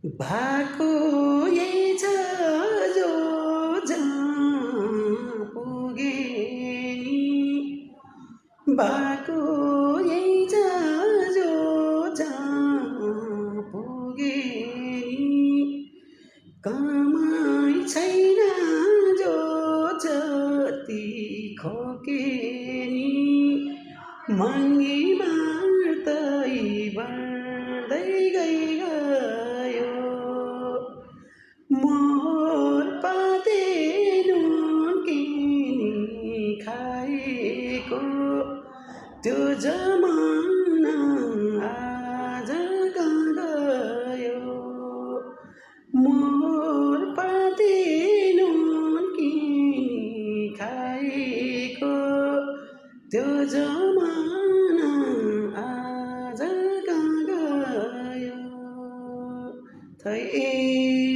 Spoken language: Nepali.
भएको यही छ जो जहाँ पुगे नि भएको यही छ जो जहाँ पुगे नि कमाइ छैन जो जति खोके नि महँगी मार्दै बढ्दै गयो मोहर पाते नुन किनी खाएको त्यो जमाना आज कहाँ गयो मोहर पाते नुन किनी खाएको त्यो जमाना आज कहाँ गयो थै